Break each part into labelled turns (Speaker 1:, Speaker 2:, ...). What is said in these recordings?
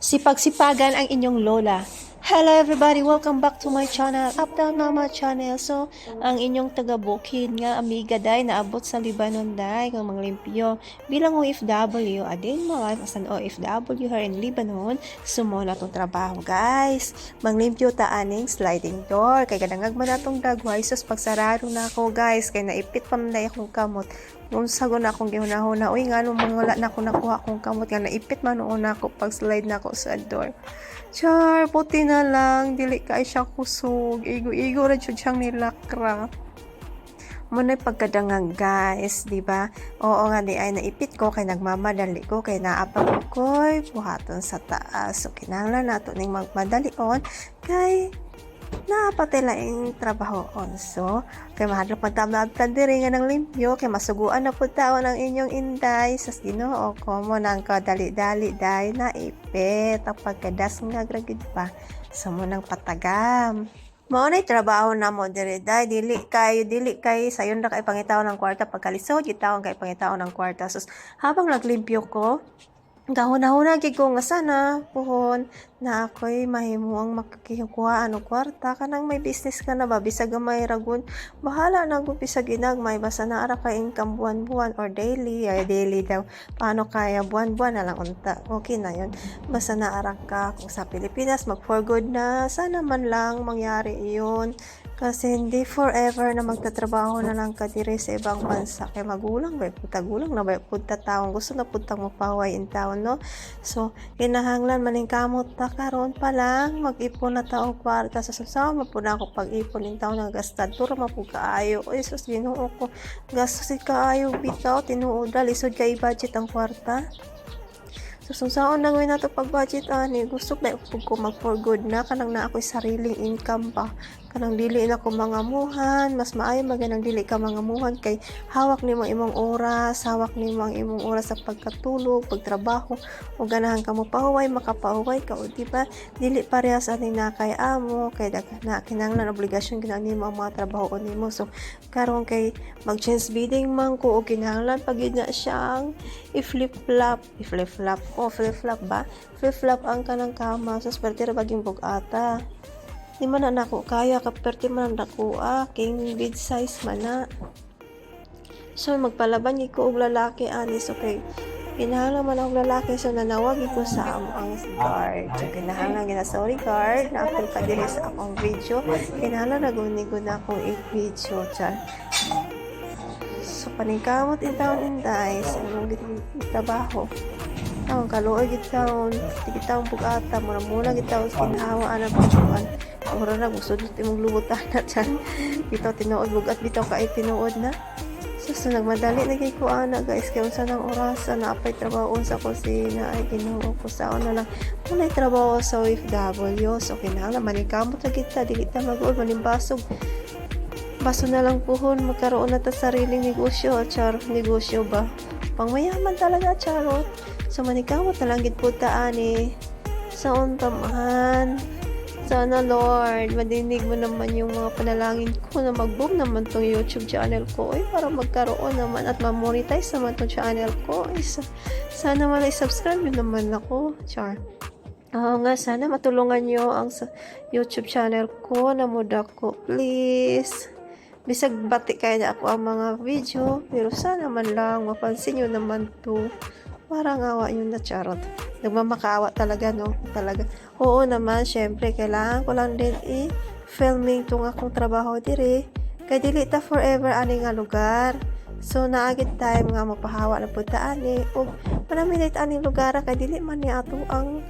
Speaker 1: Sipag-sipagan ang inyong lola. Hello everybody! Welcome back to my channel, Up Down Mama channel. So, ang inyong taga-bukid nga amiga day naabot sa Libanon day ng mga limpyo. Bilang OFW, a day in my life as an OFW here in Lebanon, sumo na itong trabaho guys. Manglimpyo ta aning sliding door. Kay kadangag man natong dagway, sus pagsarado na ako guys. Kay naipit pa man akong kamot. Nung sago na akong gihunahuna, uy nga nung mga wala na ako nakuha akong kamot nga naipit man noon ako pag slide na ako sa door. Char, puti na lang, dili ka siya kusog, igo-igo rin siya siyang nilakra. Muna'y pagkadangang guys, di ba? Oo nga di ay naipit ko kay nagmamadali ko kay naapag ko'y buhaton sa taas. So kinahanglan nato ning magmadalion kay napatila yung trabaho so kay mahadlok magtamnabtan diri nga ng limpyo kay masuguan na pud taon ang inyong inday sas Ginoo ko mo nang kadali-dali day na ipit ang pagkadas nga gragid pa so mo nang patagam mao nay trabaho na mo diri day dili kay sayon ra kay pangitaon ng kwarta pagkalisod gitawon kay pangitaon ng kwarta sus habang naglimpyo ko gahuna-huna gid ko nga sana puhon na ako'y mahimuang makakikuha ano kwarta kanang may business ka na ba bisag may ragon bahala na go bisag ginagmay basta na ara ka income buwan-buwan or daily daw paano kaya buwan-buwan na lang unta okay na yon basta na ara ka kung sa Pilipinas mag for good na sana man lang mangyari iyon kasi hindi forever na magtatrabaho na lang ka diri sa ibang bansa kay magulang ba gulang na ba punta taong gusto na puntang mapaway in town no so kinahanglan maning kamot ta karon pa lang mag-ipon na taong kwarta sa susama po na ako pag-ipon in taon ng gastad puro mapug kaayo oy sus Ginoo ko gastos kaayo bitaw tinuod lisod kay budget ang kwarta so saan na gawin nato pag budget ani gusto na ko mag for good na kanang na ako'y sariling income pa kanang dili na ko mangamuhan mas maayo maganang dili ka mangamuhan kay hawak nimo imong oras ang imong oras sa pagkatulog pagtrabaho ug ganahan ka mo pahuway makapahuway ka o diba dili parehas ani na kay amo kay na kinahanglan obligasyon kinahanglan nimo ang mga trabaho nimo so karon kay mag chance bidding man ko o kinahanglan pagid na siyang i-flip-flop ba flip-flop ang kanang kama so swerte ra baging bugata di man na nako kaya kaperte man nako king bid size man na so magpalaban ko og lalaki ani so kay kinahanglan man og lalaki so nanawag ko sa ang guard so kinahanglan gina sorry guard na apil ka diri sa akong video kinahanglan nagunigo na akong i-video chan so paningkamot in town inday sa imong trabaho ang kaluoy gitawon tigitawon bugata muna gitawon kinahawaan ang pagkuan ora na gusto dito imong lubutan na dyan bitaw tinuod bugat bitaw kay tinuod na so nagmadali na kay ko ana guys kay unsa nang oras na apay trabaho sa kusina ay Ginoo ko saon na lang kunay trabaho sa OFW so kinahanglan manikamot na kita dili ta mag-ul manimbasog baso na lang puhon magkaroon na ta sariling negosyo negosyo ba pangmayaman talaga charot so manikamot na lang gid pud ta ani sa untamahan sana Lord, madinig mo naman yung mga panalangin ko na mag-boom naman tong YouTube channel ko para magkaroon naman at ma-monetize naman tong channel ko sana man i-subscribe yun naman ako char oo nga sana matulungan nyo ang YouTube channel ko na muda ko please bisag bati kaya na ako ang mga video pero sana man lang mapansin nyo naman to parang awa yun na charot nagmamakaawa talaga no talaga oo naman syempre kailangan ko lang din i-filming tong akong trabaho diri kay dili ta forever ani nga lugar so naagit time nga mapahawa na pud ta ani ug manamilit ani lugar kay dili man ni ato ang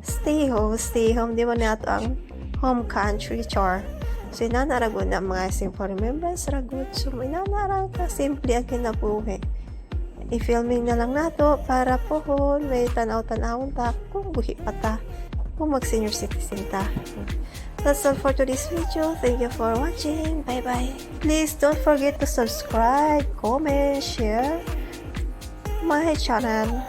Speaker 1: stay home di man ni ato ang home country char so inanaragon na mga simple remembrance ragod so inanarang ka simple ang kinabuhi i-filming na lang nato para pohon may tanaw-tanawon ta kung buhi pa ta kung mag senior citizen ta that's all for today's video thank you for watching bye bye please don't forget to subscribe comment share my channel